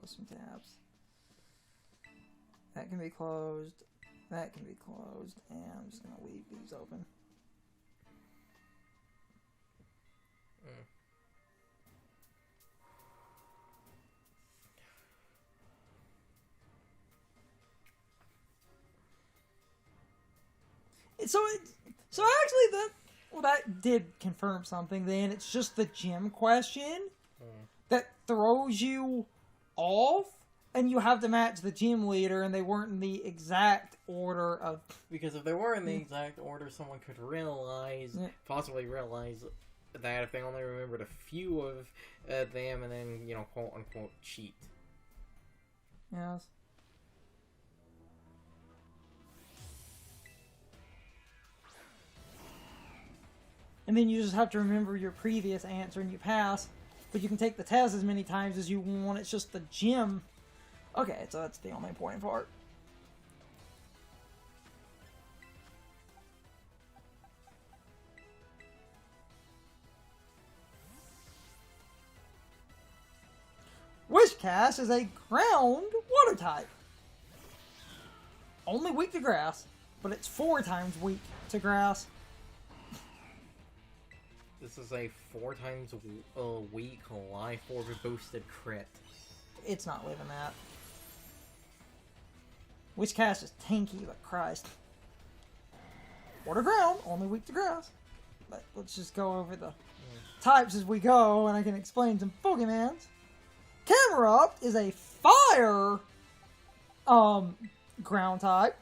close some tabs. That can be closed. That can be closed. And I'm just going to leave these open. So actually, that did confirm something. Then it's just the gym question that throws you off, and you have to match the gym leader, and they weren't in the exact order of. Because if they were in the exact order, someone could possibly realize that if they only remembered a few of them, and then quote unquote cheat. Yes. And then you just have to remember your previous answer and you pass. But you can take the test as many times as you want. It's just the gym. Okay, so that's the only important part. Wishcast is a ground water type. Only weak to grass, but it's 4 times weak to grass. This is a 4 times weak life orb boosted crit. It's not living that. Wishcast is tanky, but Christ. Water ground, only weak to grass. But let's just go over the types as we go, and I can explain some Pokemons. Camerupt is a fire ground type.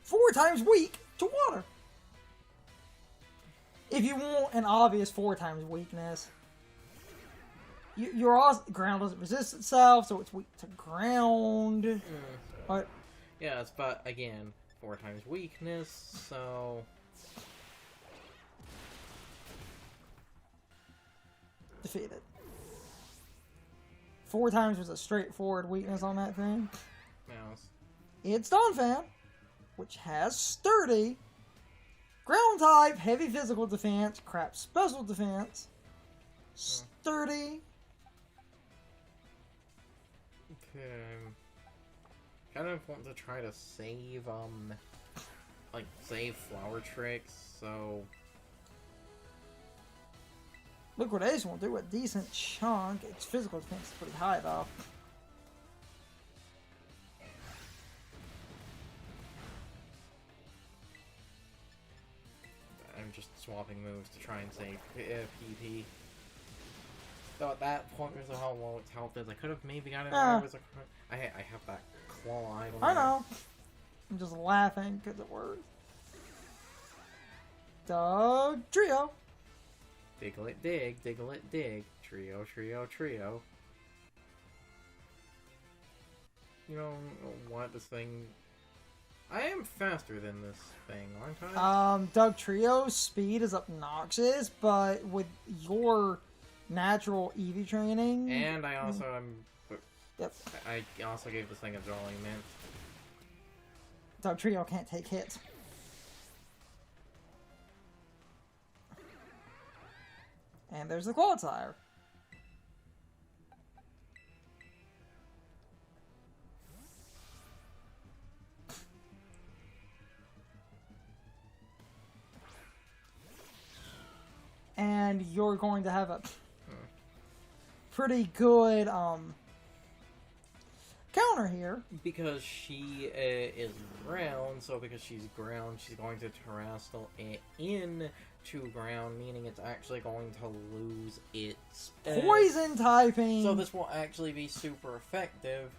4 times weak to water. If you want an obvious 4 times weakness, your ground doesn't resist itself, so it's weak to ground. But yes, but again, 4 times weakness, so defeated. 4 times was a straightforward weakness on that thing. Mouse. It's Donphan, which has sturdy. Ground type, heavy physical defense, crap special defense, sturdy. Okay. Kind of want to try to save, save Flower Tricks, so. Liquidation will do a decent chunk. Its physical defense is pretty high, though. I'm just swapping moves to try and save PP. Though at that point, because of how low its health is, I could have maybe got it. I have that claw. I know. I'm just laughing because it works. Doug Trio. Diglett dig, Diglett dig. Trio, trio, trio. You know what? This thing. I am faster than this thing, aren't I? Doug Trio's speed is obnoxious, but with your natural Eevee training... And I also am... Yep. I also gave this thing a Jolly Mint. Doug Trio can't take hits. And there's the Qualifier. And you're going to have a pretty good counter here. Because she is ground, so because she's ground, she's going to Terrestrial it into ground, meaning it's actually going to lose its poison typing. So this will actually be super effective.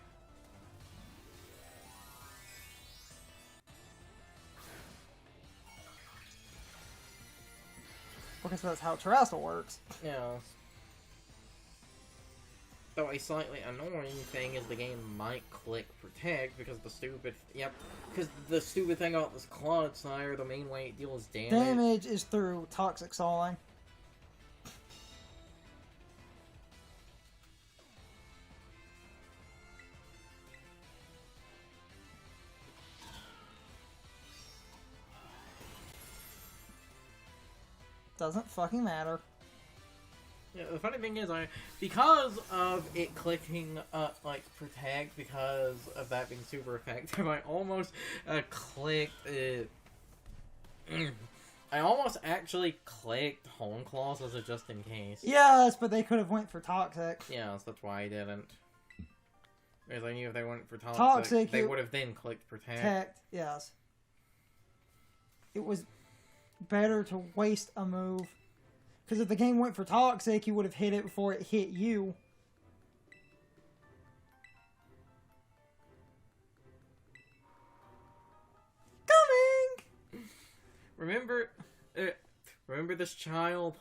Because that's how Terrestrial works. Yeah. Though a slightly annoying thing is the game might click Protect because the stupid... Yep. Because the stupid thing about this Clodsire, the main way it deals damage... Damage is through Toxic Soling. Doesn't fucking matter. Yeah, the funny thing is, because of it clicking, like, protect, because of that being super effective, I almost, clicked, I almost actually clicked Home Claws as a just in case. Yes, but they could have went for Toxic. Yes, that's why I didn't. Because I knew if they went for Toxic they would have then clicked Protect. Yes. It was better to waste a move. Because if the game went for Toxic, you would have hit it before it hit you. Coming! Remember this child?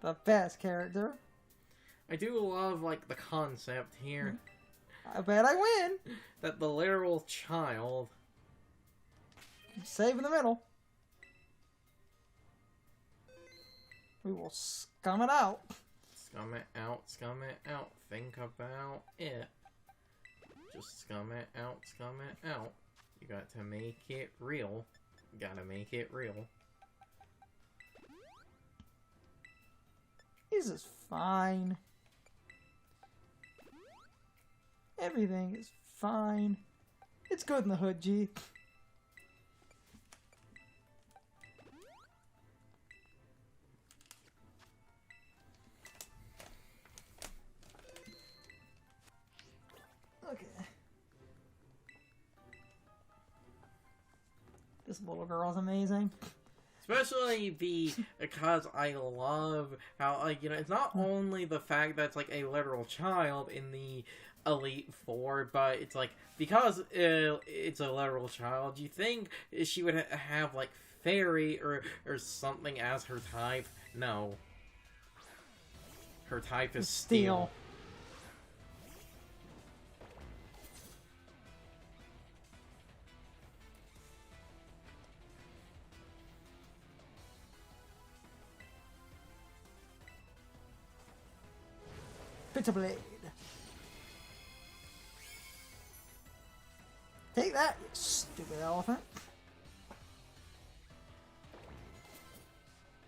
The best character. I do love, like, the concept here. I bet I win. That the literal child... Save in the middle. We will scum it out. Scum it out, scum it out. Think about it. Just scum it out, scum it out. You got to make it real. You gotta make it real. This is fine. Everything is fine. It's good in the hood, G. Okay. This little girl's amazing. Especially because I love how, like, you know, it's not only the fact that it's, like, a literal child in the Elite Four, but it's, like, because it's a literal child, you think she would have, like, fairy or something as her type. No. Her type is steel. Bitter Blade. Take that, you stupid elephant.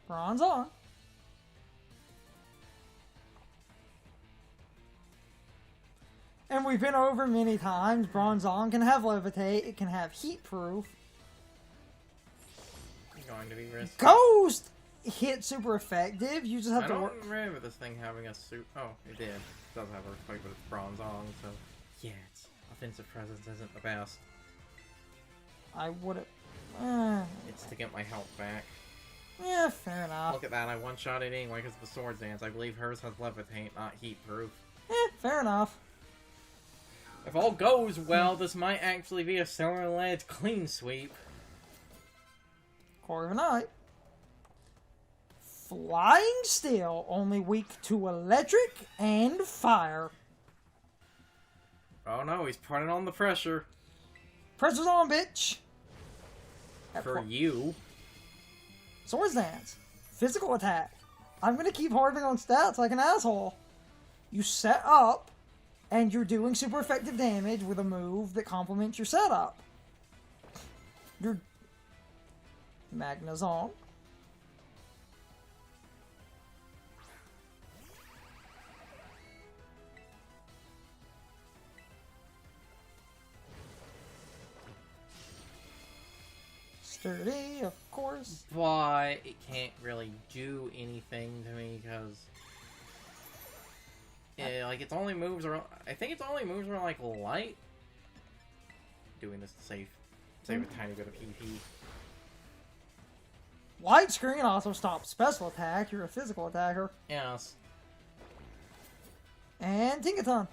Bronze on. And we've been over many times, Bronze on can have Levitate, it can have Heat Proof. Going to be risky. Ghost hit super effective, you just have to work. I don't remember this thing having a suit. Oh, it did. It does have Earthquake, but it's Bronze on, so yeah, its offensive presence isn't the best. I would've... It's to get my health back. Yeah, fair enough. Look at that, I one-shot it anyway because of the Swords Dance. I believe hers has Levitate, not Heat Proof. Fair enough. If all goes well, this might actually be a Silver-led clean sweep. Core of a Night. Flying Steel, only weak to electric and fire. Oh no, he's putting on the pressure. Pressure's on, bitch. For you. Swords Dance. Physical attack. I'm gonna keep harping on stats like an asshole. You set up, and you're doing super effective damage with a move that complements your setup. Your Magna's on. Sturdy, of course. But it can't really do anything to me because... Yeah, like, its only moves are... I think its only moves are, like, light. Doing this to save a tiny bit of PP. Light Screen also stops special attack. You're a physical attacker. Yes. And Tinkaton.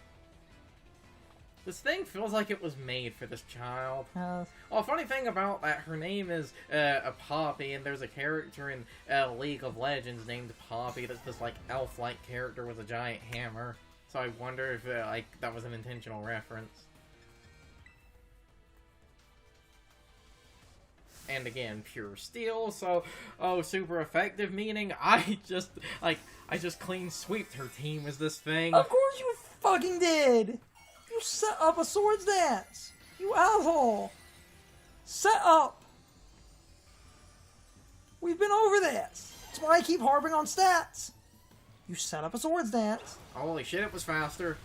This thing feels like it was made for this child. Yes. Well, funny thing about that, her name is a Poppy, and there's a character in League of Legends named Poppy that's this, like, elf-like character with a giant hammer. So I wonder if, like, that was an intentional reference. And again, pure steel, so, oh, super effective, meaning I just clean sweeped her team as this thing. Of course you fucking did! You set up a Swords Dance! You asshole! Set up! We've been over this! That's why I keep harping on stats. You set up a swords dance. Holy shit, it was faster.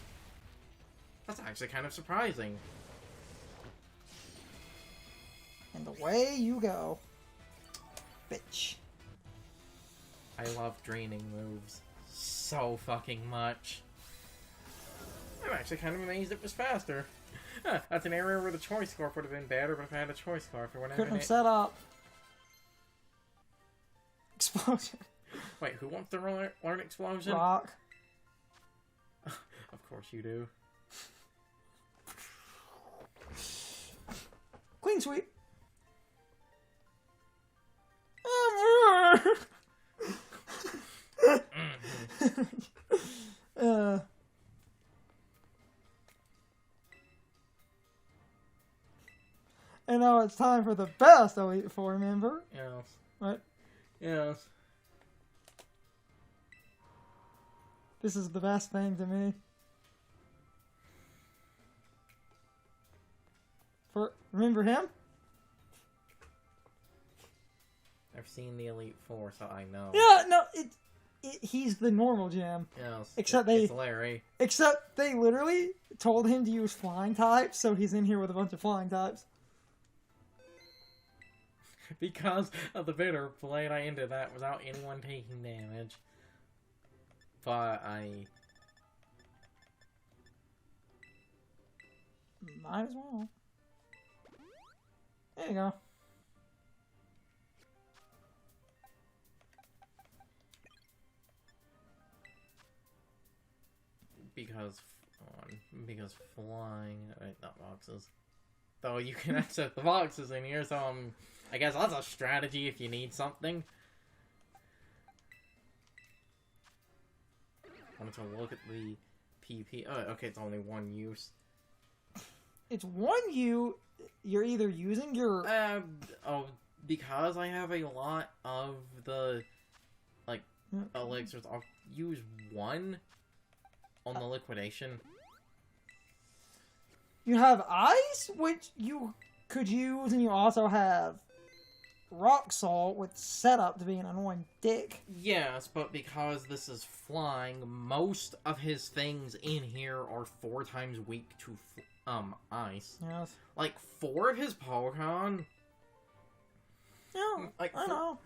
That's actually kind of surprising. And away you go. Bitch. I love draining moves so fucking much. I'm actually kind of amazed it was faster. Huh, that's an area where the choice scarf would have been better, but if I had a choice scarf, it wouldn't have Couldn't been have set up. Explosion. Wait, who wants to learn explosion? Rock. Of course you do. Clean sweep. And now it's time for the best Elite Four member. Yes. Right? Yes. This is the best thing to me. Remember him? I've seen the Elite Four, so I know. Yeah, no, he's the normal gym. Yes. Except it's Larry. Except they literally told him to use flying types, so he's in here with a bunch of flying types. Because of the bitter blade, I ended that without anyone taking damage. But might as well. There you go. Because flying, not boxes. Though you can access the boxes in here, so I guess that's a strategy if you need something. Wanted to look at the PP. Oh, okay, it's only one use. It's one you're either using your... because I have a lot of the, elixirs, I'll use one on the liquidation. You have ice, which you could use, and you also have rock salt with setup to be an annoying dick. Yes, but because this is flying, most of his things in here are 4 times weak to ice. Yes. Like 4 of his Pokemon. Yeah, I know.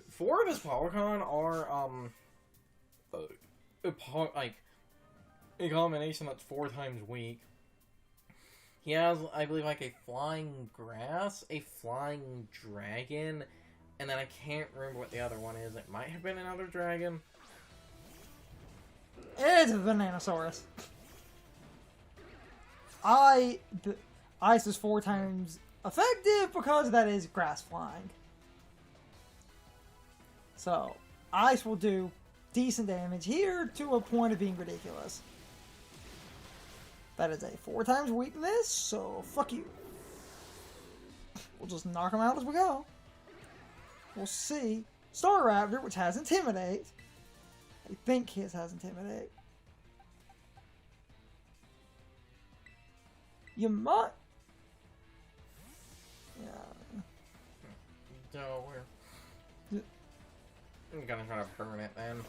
4 of his Pokemon are a combination that's 4 times weak. He has, I believe, like a flying grass, a flying dragon, and then I can't remember what the other one is. It might have been another dragon. It's a Bananasaurus. Ice is 4 times effective because that is grass flying. So, ice will do decent damage here to a point of being ridiculous. That is a 4 times weakness, so fuck you. We'll just knock him out as we go. We'll see. Staraptor, which has Intimidate. I think his has Intimidate. You might... Yeah. So, I'm gonna try to burn it then.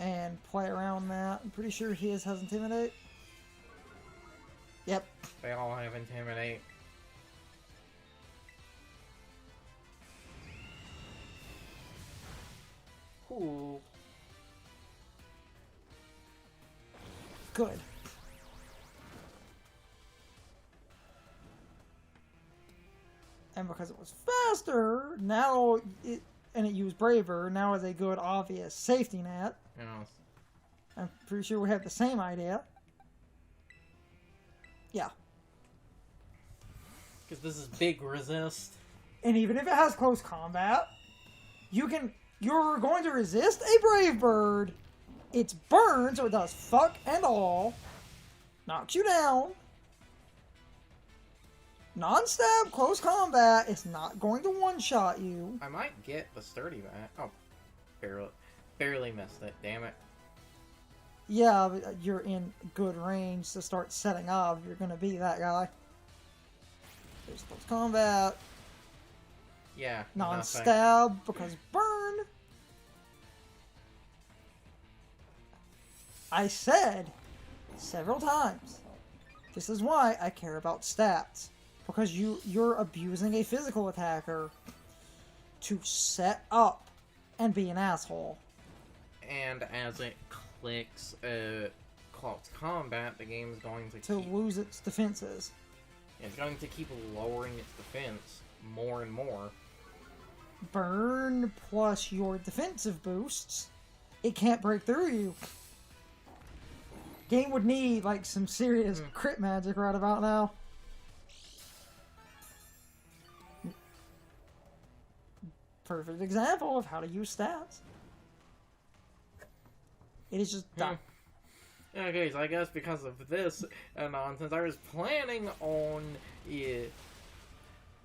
And play around that. I'm pretty sure his has Intimidate. Yep. They all have Intimidate. Cool. Good. And because it was faster, now it used Braver, now is a good obvious safety net. Yes. I'm pretty sure we have the same idea. Yeah. Because this is big resist. And even if it has close combat, you're going to resist a Brave Bird. It's burn, so it does fuck and all. Knocks you down. Non-stab, close combat. It's not going to one-shot you. I might get the sturdy back. Oh, barely missed it. Damn it. Yeah, but you're in good range to start setting up. You're going to be that guy. There's close combat. Yeah. Nothing. Non-stab, because burn. I said several times, this is why I care about stats. Because you're abusing a physical attacker to set up and be an asshole. And as it clicks close combat, the game is going to lose its defenses. It's going to keep lowering its defense more and more. Burn plus your defensive boosts, it can't break through you. Game would need like some serious crit magic right about now. Perfect example of how to use stats. It is just done. Okay, so I guess because of this nonsense, I was planning on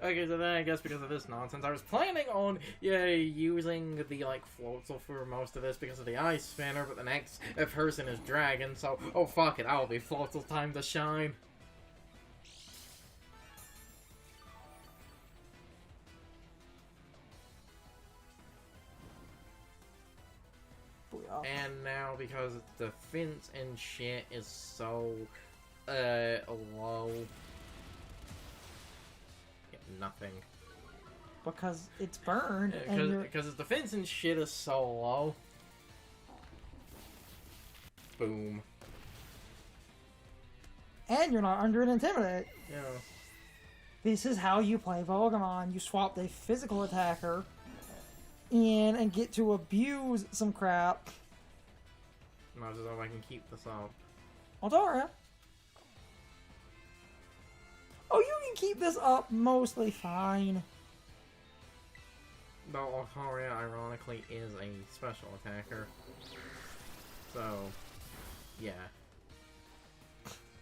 Okay, so then I guess because of this nonsense, I was planning on using the like floatzel for most of this because of the ice spinner, but the next person is dragon, so oh fuck it, I'll be floatzel time to shine. And now, because defense and shit is so, low. Yeah, nothing. Because it's burned, because its defense and shit is so low. Boom. And you're not under an intimidate. Yeah. This is how you play Pokemon. You swap a physical attacker in and get to abuse some crap. Might as well I can keep this up. Aldara. Oh, you can keep this up mostly fine. Though Altaria, ironically, is a special attacker. So, yeah.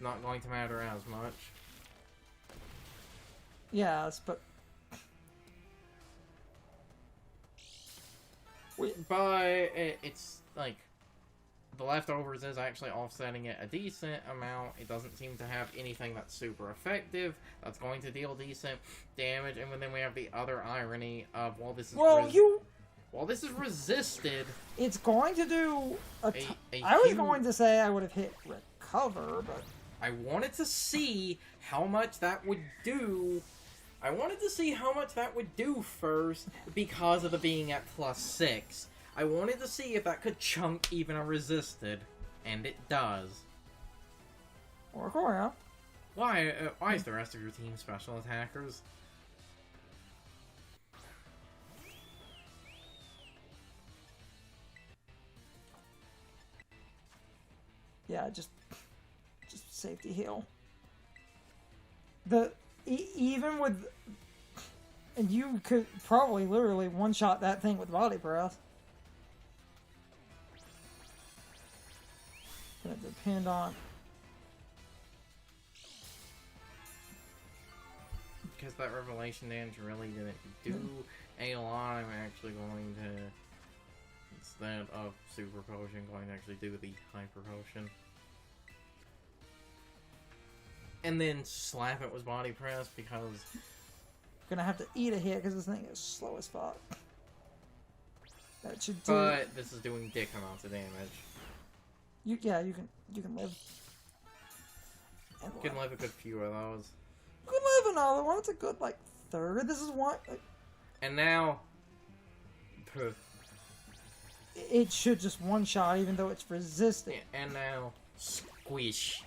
Not going to matter as much. Yes, but... But it's, like... The leftovers is actually offsetting it a decent amount. It doesn't seem to have anything that's super effective. That's going to deal decent damage. And then we have the other irony of, while this is resisted... It's going to do... I was going to say I would have hit recover, but... I wanted to see how much that would do... I wanted to see how much that would do first, because of the being at +6. I wanted to see if that could chunk even a resisted, and it does. Or Korea. Why is the rest of your team special attackers? Yeah, just safety heal. Even with, and you could probably literally one-shot that thing with body press. Gonna depend on... Because that revelation damage really didn't do a lot, I'm actually going to, instead of super potion, going to actually do the hyper potion. And then slap it with body press, because... Gonna have to eat a hit because this thing is slow as fuck. That should do... But this is doing dick amounts of damage. You can live. You can live a good few of those. You can live another one. It's a good like third. This is one. And now, it should just one shot, even though it's resistant. And now, squish.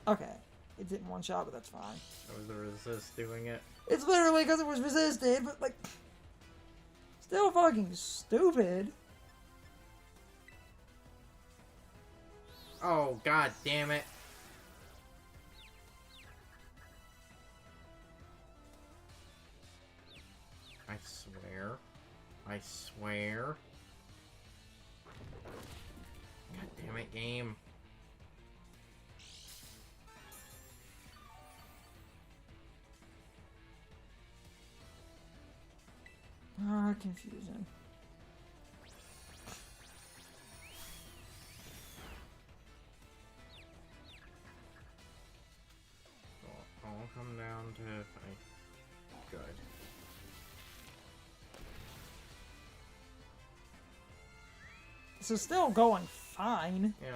Okay, it didn't one shot, but that's fine. That was the resist doing it. It's literally because it was resisted, but like, still fucking stupid. Oh, god damn it. I swear. I swear. God damn it, game. Ah, confusion. I'll come down to... Good. This is still going fine. Yeah.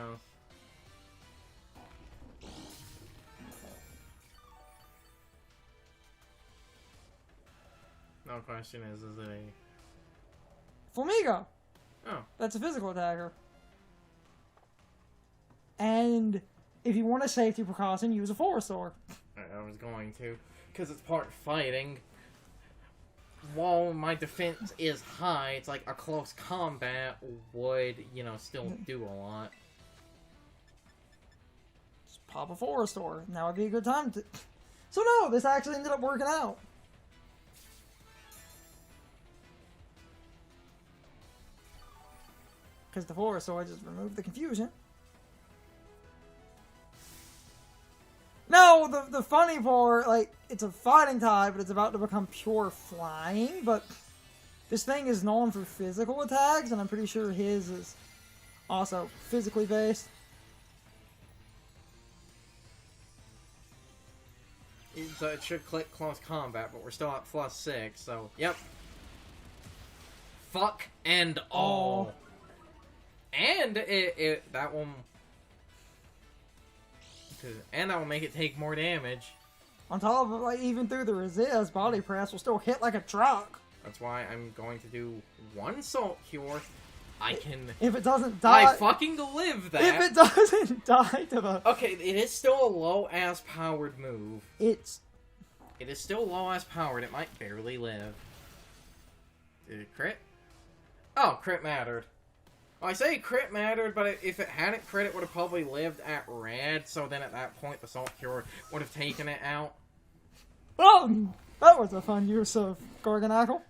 No question is it a... Flamigo. Oh. That's a physical attacker. And if you want a safety precaution, use a Forestore. I was going to. Because it's part fighting. While my defense is high, it's like a close combat would, you know, still do a lot. Just pop a Forestore. Now would be a good time to... So no, this actually ended up working out. Because the Forestore just removed the confusion. No, the funny part, like, it's a fighting type, but it's about to become pure flying, but this thing is known for physical attacks, and I'm pretty sure his is also physically based. So it should click close combat, but we're still at +6, so, yep. Fuck and all. And that will... And that will make it take more damage. On top of it, like, even through the resist, Body Press will still hit like a truck. That's why I'm going to do one Salt Cure. I can... If it doesn't die... I fucking live that! If it doesn't die to the... Okay, it is still a low-ass powered move. It is still low-ass powered. It might barely live. Did it crit? Oh, crit mattered. Well, I say crit mattered, but if it hadn't crit, it would have probably lived at red, so then at that point, the Salt Cure would have taken it out. Oh, that was a fun use of Gorgonackle.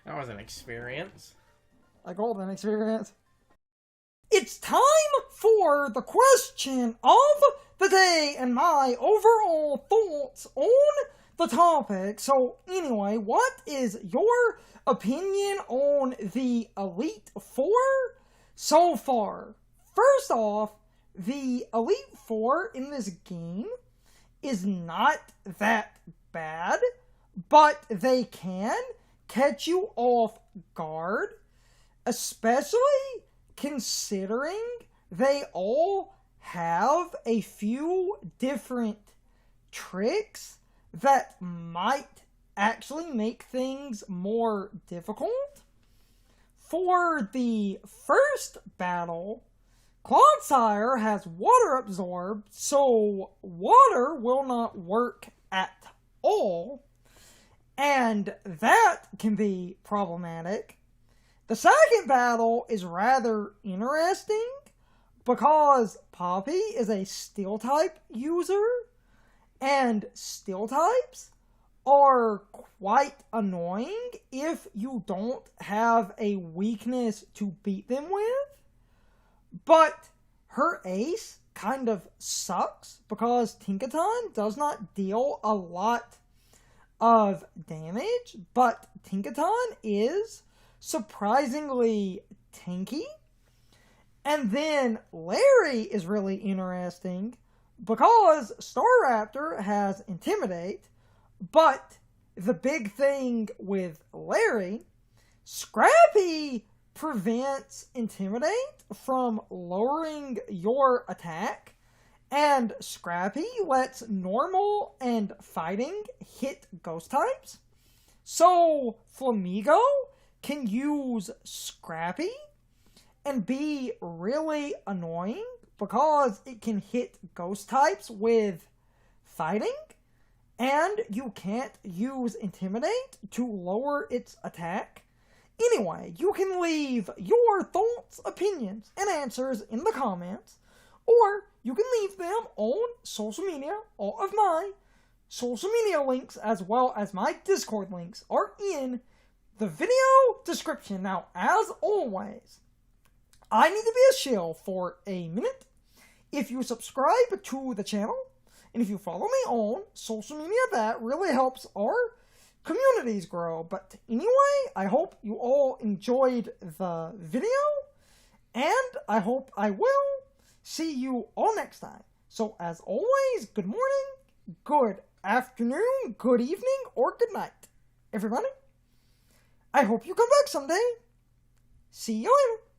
That was an experience. A golden experience. It's time for the question of the day and my overall thoughts on the topic. So, anyway, what is your opinion on the Elite Four so far? First off, the Elite Four in this game is not that bad, but they can catch you off guard, especially considering they all have a few different tricks that might actually make things more difficult. For the first battle, Clodsire has Water Absorb, so water will not work at all, and that can be problematic. The second battle is rather interesting because Poppy is a Steel type user, and Steel types are quite annoying if you don't have a weakness to beat them with. But her ace kind of sucks because Tinkaton does not deal a lot of damage, but Tinkaton is surprisingly tanky. And then Larry is really interesting because Staraptor has Intimidate, but the big thing with Larry, Scrappy prevents Intimidate from lowering your attack, and Scrappy lets normal and fighting hit ghost types. So Flamigo can use Scrappy and be really annoying because it can hit ghost types with fighting, and you can't use Intimidate to lower its attack. Anyway, you can leave your thoughts, opinions, and answers in the comments, or you can leave them on social media. All of my social media links, as well as my Discord links, are in the video description. Now, as always, I need to be a shill for a minute. If you subscribe to the channel, and if you follow me on social media, that really helps our communities grow. But anyway, I hope you all enjoyed the video, and I hope I will see you all next time. So as always, good morning, good afternoon, good evening, or good night, everybody. I hope you come back someday. See you later.